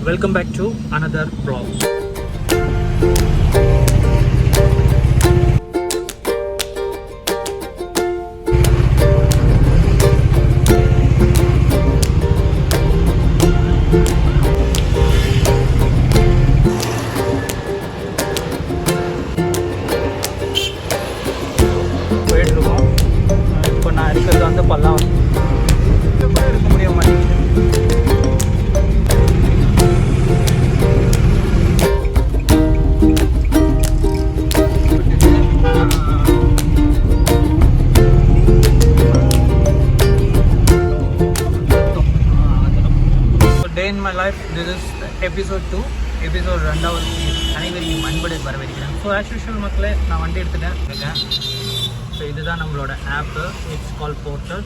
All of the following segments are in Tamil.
Welcome back to another vlog. போயிட்டுருக்கோம். இப்போ நான் இருக்கிறது வந்து பல்லாவரம். கூட இருக்க முடிய மாட்டேங்குது. Day in my life, this is episode 2. Episode 2வது அனைவரையும் அன்புடன் வரவேற்கிறேன். ஸோ ஆஸ் யூஷுவல் மக்களே, நான் வண்டி எடுத்துட்டேன். ஸோ இதுதான் நம்மளோட app. It's call portal.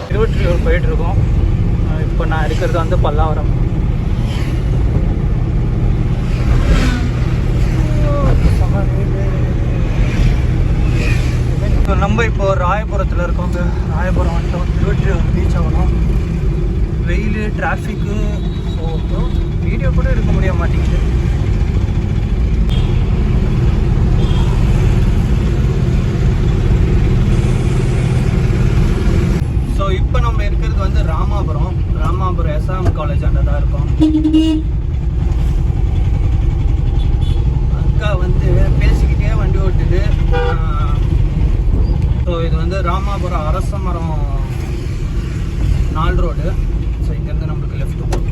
Thiruvottiyur போயிட்டுருக்கோம். இப்போ நான் இருக்கிறது வந்து பல்லாவரம். நம்ம இப்போ ராயபுரத்தில் இருக்கோங்க. ராயபுரம் வந்துட்டோம். திருவொற்றியூர் ரீச் ஆகணும். வெயில், டிராஃபிக்கு, ஸோ வீடியோ கூட எடுக்க முடிய மாட்டேங்குது. ஸோ இப்போ நம்ம இருக்கிறது வந்து ராமாபுரம் எஸ்ஆர்எம் காலேஜ் அங்கே தான் இருக்கோம். அக்கா வந்து பேசிக்கிட்டே வண்டி ஓட்டுது. ஸோ இது வந்து ராமாபுரம் அரசமரம் 4 ரோடு. ஸோ இங்கேருந்து நம்மளுக்கு லெஃப்ட் போகும்.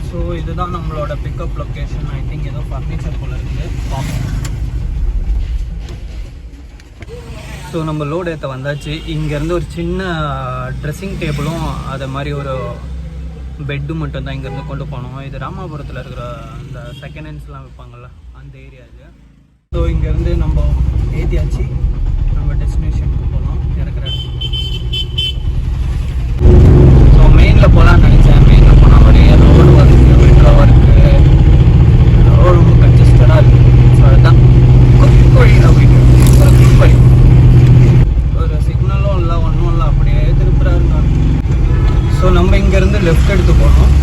ஸோ இதுதான் நம்மளோட பிக்கப் லொக்கேஷன். ஐ திங்க் ஏதோ ஃபர்னிச்சர் போல இருக்குது. பார்ப்போம். ஸோ நம்ம லோடு ஏற்ற வந்தாச்சு. இங்கேருந்து ஒரு சின்ன ட்ரெஸ்ஸிங் டேபிளும் அதை மாதிரி ஒரு பெட்டு மட்டும் தான் இங்கேருந்து கொண்டு போனோம். இது ராமாபுரத்தில் இருக்கிற அந்த செகண்ட் ஹேண்ட்ஸ்லாம் வைப்பாங்கள்ல, அந்த ஏரியா இது. ஸோ இங்கேருந்து நம்ம ஏற்றியாச்சு. நம்ம டெஸ்டினேஷனுக்கு போகலாம். இறக்குற இடத்துக்கு. ஸோ மெயினில் போகலான்னு நினச்சேன். மெயினில் போனால் ஒரே road work, metro work, road ரொம்ப கன்ஜஸ்டடாக இருக்குது. ஸோ அதுதான் குறுக்கு வழியில் போயிட்டு ஒரு குறுக்கு வழி. ஒரு சிக்னலும் இல்லை, ஒன்றும் இல்லை, அப்படியே திருப்புறாருங்க. ஸோ நம்ம இங்கேருந்து லெஃப்ட் எடுத்து போகணும்.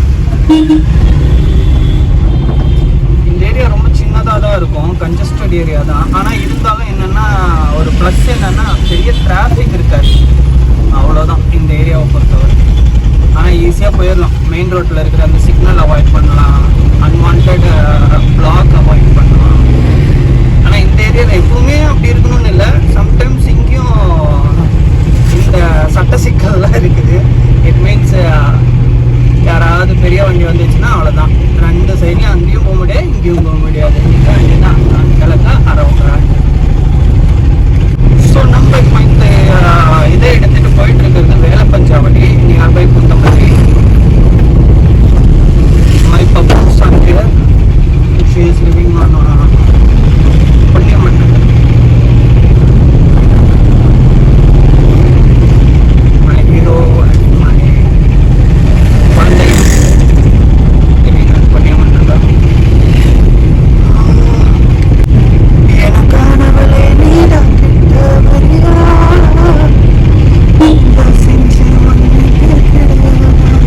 இந்த ஏரியா ரொம்ப சின்னதாக தான் இருக்கும், கன்ஜஸ்டட் ஏரியா தான். ஆனால் இருந்தாலும் என்னென்னா ஒரு ப்ளஸ் என்னென்னா பெரிய டிராஃபிக் இருக்காது, அவ்வளோதான் இந்த ஏரியாவை பொறுத்தவரை. ஆனால் ஈஸியாக போயிடலாம். மெயின் ரோட்டில் இருக்கிற அந்த சிக்னல் அவாய்ட் பண்ணலாம், அன்வான்ட் பிளாக் அவாய்ட் பண்ணலாம். ஆனால் இந்த ஏரியாவில் எப்பவுமே அப்படி இருக்கணும்னு இல்லை. சம்டைம்ஸ் இங்கேயும் இந்த சட்ட சிக்கல்லாம் இருக்குது. இட் மீன்ஸ் யாராவது பெரிய வண்டி வந்துச்சுன்னா அவ்வளோதான், 2 சைட்லையும் அங்கேயும் போக முடியாது, இங்கேயும் போக முடியாது. இந்த வண்டி தான் கிழக்கா அரவுறாங்க. ஸோ நம்ம இப்போ இந்த இதை எடுத்துகிட்டு போயிட்டு இருக்கிறது வேலப்பஞ்சாவடி, நியர்பை குந்தமல்லி. மை பப்பூஸ் அங்கே she is living on Ponniamman. My hero and my குழந்தை லிவிங் ஆன் பொன்னியம்மன். எனக்கானவளே நீதான் கிட்டவரியா, இந்த செஞ்சு ஒன்று கேட்கிறேன்.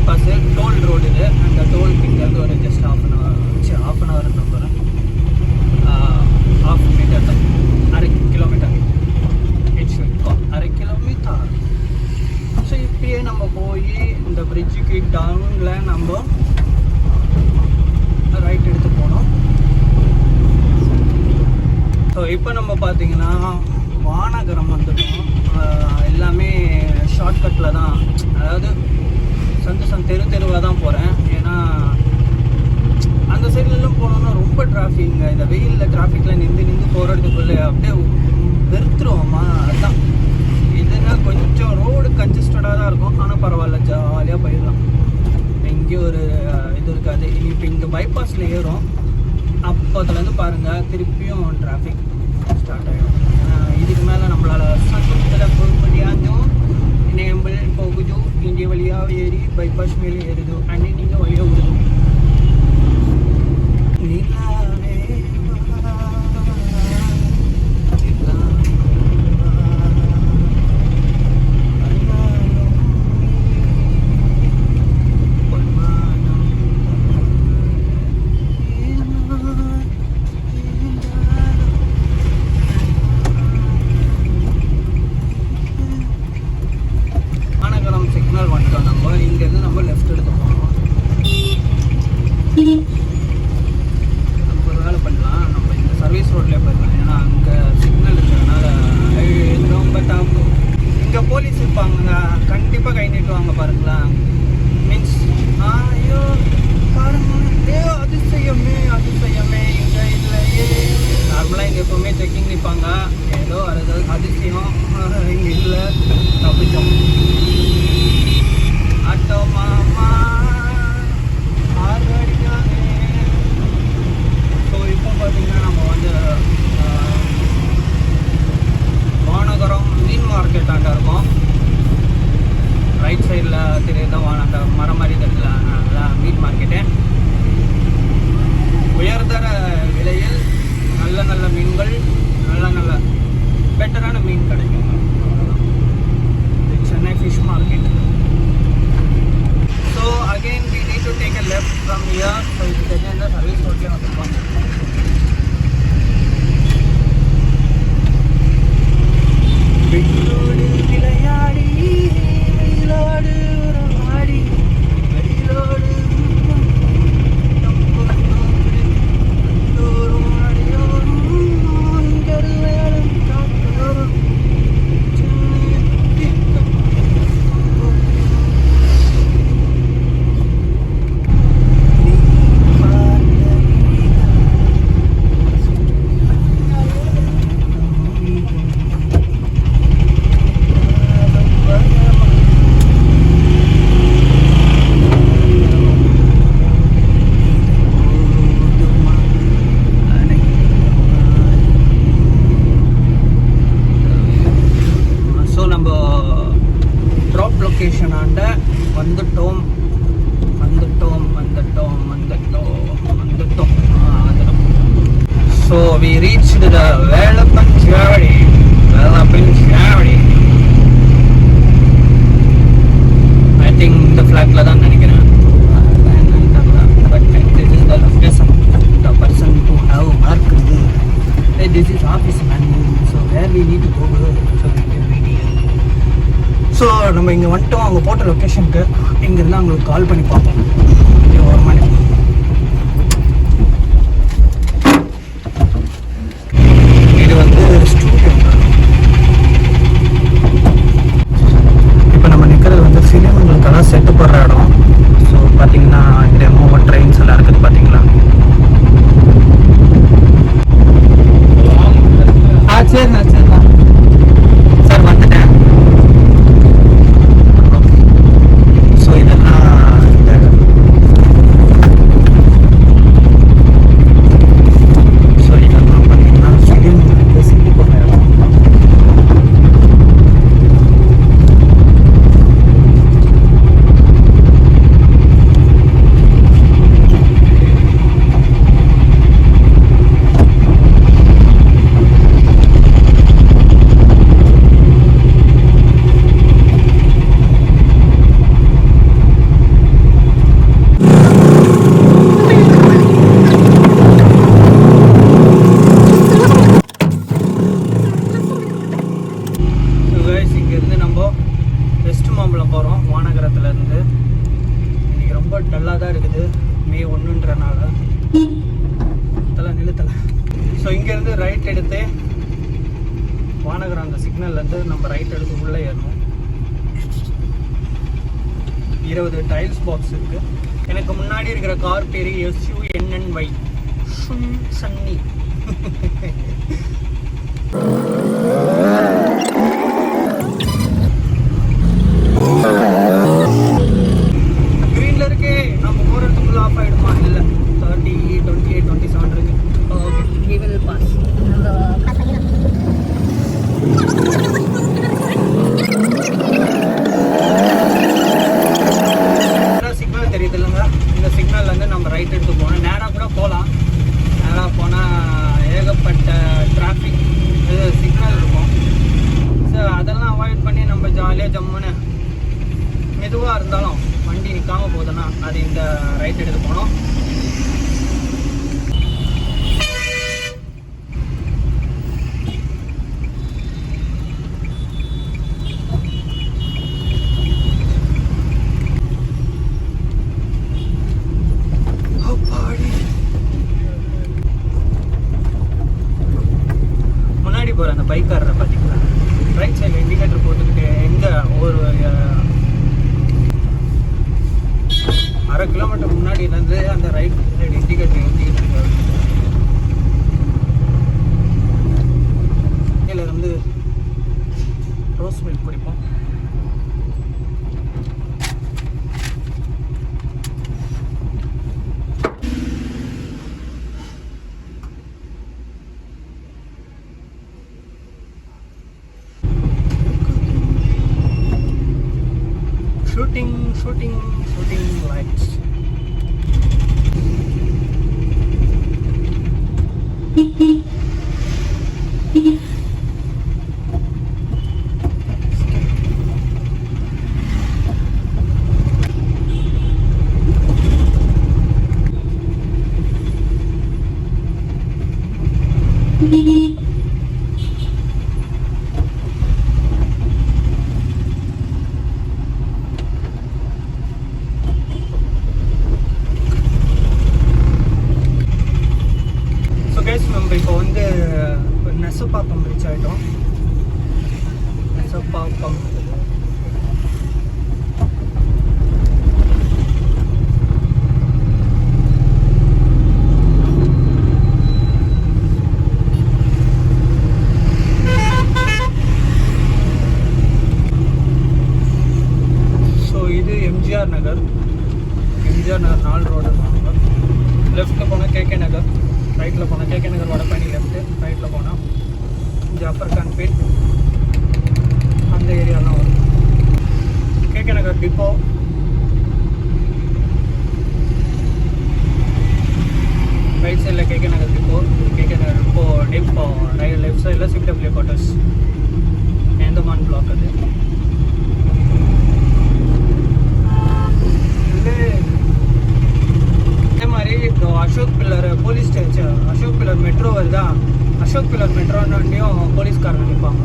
பைபாஸ் டோல் ரோடு இது. அந்த டோலுக்கு இங்கேருந்து ஒரு ஜஸ்ட் ஹாஃப் அன் ஹவர் நம்புகிறேன், 1/2 மீட்டர் தான், 1/2 கிலோமீட்டர், 1/2 கிலோமீட்டர். ஸோ இப்பயே நம்ம போய் இந்த பிரிட்ஜுக்கு டவுனில் நம்ம ரைட் எடுத்து போனோம். ஸோ இப்போ நம்ம பார்த்தீங்கன்னா வானகரம் வந்துட்டோம். எல்லாமே ஷார்ட்கட்டில் தான், அதாவது தெருவாக தான் போகிறேன். ஏன்னா அந்த சைட்லலாம் போனோம்னா ரொம்ப டிராஃபிக்ங்க. இந்த வெயிலில் டிராஃபிக்கில் நின்று போகிறதுக்குள்ளே அப்படியே வெறுத்துருவோம்மா. அதுதான் இதுன்னா கொஞ்சம் ரோடு கன்ஜஸ்டடாக தான் இருக்கும், ஆனால் பரவாயில்ல, ஜாலியாக போயிடலாம். எங்கேயும் ஒரு இது இருக்காது. இப்போ இங்கே பைபாஸில் ஏறும், அப்போதுலேருந்து பாருங்கள் திருப்பியும் டிராஃபிக் ஸ்டார்ட் ஆகிடும். இதுக்கு மேலே நம்மளால் சந்தத்தில் போக முடியாதும் நேம்பிள் போகுது. இங்கே வழியாக ஏறி பைபாஸ் மேலே ஏறுது, அன்னி நீங்கள் வழியாக விடுது. So we reached the Velapan Chavadi. I think the flag la dhaan nenikiren. But this is the location. The person who have marked hey, this is office manual. So where we need to go, so we can be here. So நம்ம இங்க வந்துட்டோம். அவங்க போட்ட லொகேஷனுக்கு இங்க இருந்து அவங்களுக்கு கால் பண்ணி பார்ப்போம். ஒரு மணி செட்டு போடுற இடம். ஸோ பார்த்தீங்கன்னா டெமோ ட்ரெயின்ஸ் எல்லாம் இருக்குது பார்த்தீங்களா. சரிண்ணா சார் வந்துட்டேன். ஓகே. ஸோ இதெல்லாம் பார்த்தீங்கன்னா ஃபிலிம் செட்டு போடுற தான் இருக்குது, மே 1ன்றனால நிறுத்தலை. ஸோ இங்கேருந்து ரைட் எடுத்து வானகரம் அந்த சிக்னல்லேருந்து நம்ம ரைட் எடுத்து உள்ளே ஏறணும். 20 டைல்ஸ் பாக்ஸ் இருக்குது. எனக்கு முன்னாடி இருக்கிற கார் பேர் SUNNY சன்னி. கிரீன்ல இருக்கே, நம்ம போறதுக்குள்ள ஆஃப் ஆயிடுமா? இல்ல 30, 28, 27 இருக்கு. Okay, we will pass. Signal தெரியுது இல்லைங்க, இந்த சிக்னல்ல இருந்து நம்ம ரைட் எடுத்து போனோம். நேராக கூட போகலாம். நேராக போனால் ஏகப்பட்ட டிராஃபிக் சிக்னல் இருக்கும். ஸோ அதெல்லாம் அவாய்ட் பண்ணி நம்ம ஜாலியாக ஜம்முன்னு மெதுவாக இருந்தாலும் வண்டி நிற்காமல் போகுதுன்னா அது இந்த ரைட் எடுத்து போனோம். முன்னாடி போகிற அந்த பைக்காரரை பார்த்தீங்களா, ரைட் சைடில் இண்டிகேட்டர் போட்டுக்கிட்டு எங்கே ஒரு 1/2 கிலோமீட்டர் முன்னாடியிலேருந்து அந்த ரைட் சைடு இண்டிகேட்டர் ஊற்றிக்கிட்டு இருக்காரு. இதில் இருந்து ரோஸ் மில்க் குடிப்போம். Shooting lights. நம்ம இப்போ வந்து நெசப்பாக்கம் ரீச் ஆகிட்டோம். நெசப்பாக்கம் இது எம்ஜிஆர் நகர் 4 ரோடு வாங்க. லெஃப்ட்டில் போனால் கேகே நகர், ரைட்டில் போனால் கேகே நகர் வடபழனி லெஃப்ட்டு, ரைட்டில் போனால் ஜாஃபர் கான் பேட், அந்த ஏரியாலாம் வரும். கேகே நகர் டிப்போ, ரைட் சைடில் கேகே நகர் டிப்போ, கேகே நகர் டிப்போ லெஃப்ட் சைடில் CPW குவார்ட்டர்ஸ், ஏந்தமான் பிளாக். அது அதே மாதிரி இப்போ Ashok pillar police station, Ashok pillar metro வருதா, அசோக் பில்லர் மெட்ரோன்னும் போலீஸ்காரங்க நிற்பாங்க.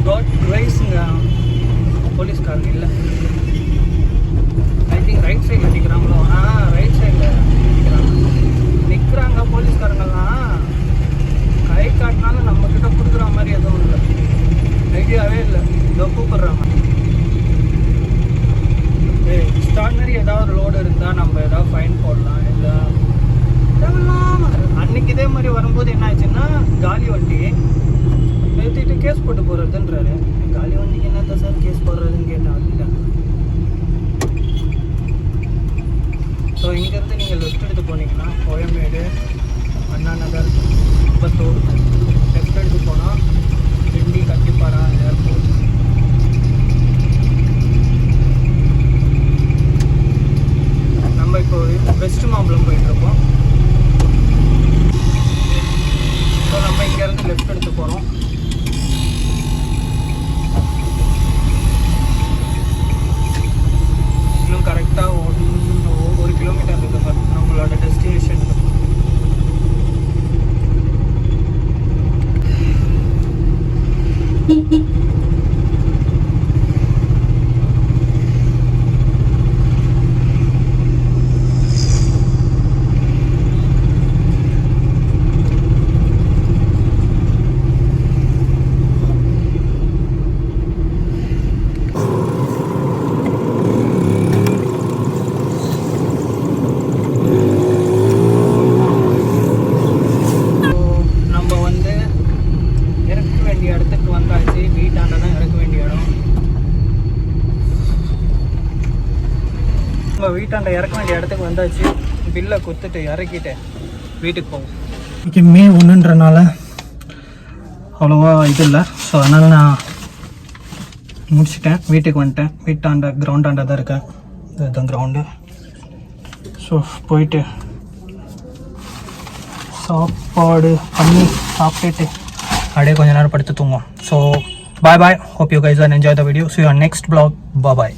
ரோட் ரைஸுங்க, போலீஸ்காரங்க இல்லை. ஐ திங்க் ரைட் சைடில் நிற்கிறாங்களோ. ரைட் சைடில் நிற்கிறாங்க போலீஸ்காரங்கெல்லாம். கை காட்டினாலும் நம்மக்கிட்ட கொடுக்குற மாதிரி எதுவும் இல்லை, ஐடியாவே இல்லை. இதோ கூப்பிட்றாங்க. எக்ஸ்ட்ரானரி ஏதாவது லோடு இருந்தால் நம்ம ஏதாவது ஃபைன் போடலாம். இல்லை அன்னைக்கு இதே மாதிரி வரும்போது என்ன ஆச்சுன்னா, காலி வண்டி நிறுத்திட்டு கேஸ் போட்டு போடுறதுன்றாரு. காலி வண்டிக்கு என்னத்த சார் கேஸ் போடுறதுன்னு கேட்டேன். ஸோ இங்கேருந்து நீங்கள் லெஃப்ட் எடுத்து போனீங்கன்னா கோயம்பேடு, அண்ணா நகர், குப்பத்தூர், லெஃப்ட் எடுத்து போனால் கிண்டி, கட்டிப்பாரா ஏர்போர்ட். நம்ம இப்போ வெஸ்ட் மாம்பலம் போயிட்டுருக்கோம். ஸோ நம்ம இங்கேருந்து லெஃப்ட் எடுத்து போகிறோம். இன்னும் கரெக்டாக 1 கிலோமீட்டர் இருக்குது நம்மளோட டெஸ்டினேஷனுக்கு. வீட்டாண்ட இறக்க வேண்டிய இடத்துக்கு வந்தாச்சு. பில்லை கொடுத்துட்டு இறக்கிட்டு வீட்டுக்கு போவோம். இன்றைக்கி மே 1ன்றனால அவ்வளோவா இது இல்லை. ஸோ அதனால் நான் முடிச்சிட்டேன், வீட்டுக்கு வந்துட்டேன். வீட்டாண்ட கிரவுண்டாண்ட தான் இருக்கேன். இதுதான் கிரவுண்டு. ஸோ போயிட்டு சாப்பாடு பண்ணி சாப்பிட்டுட்டு அப்படியே கொஞ்ச நேரம் படுத்து தூங்குவோம். So bye bye, hope you guys are enjoy the video. See you on next vlog. Bye bye.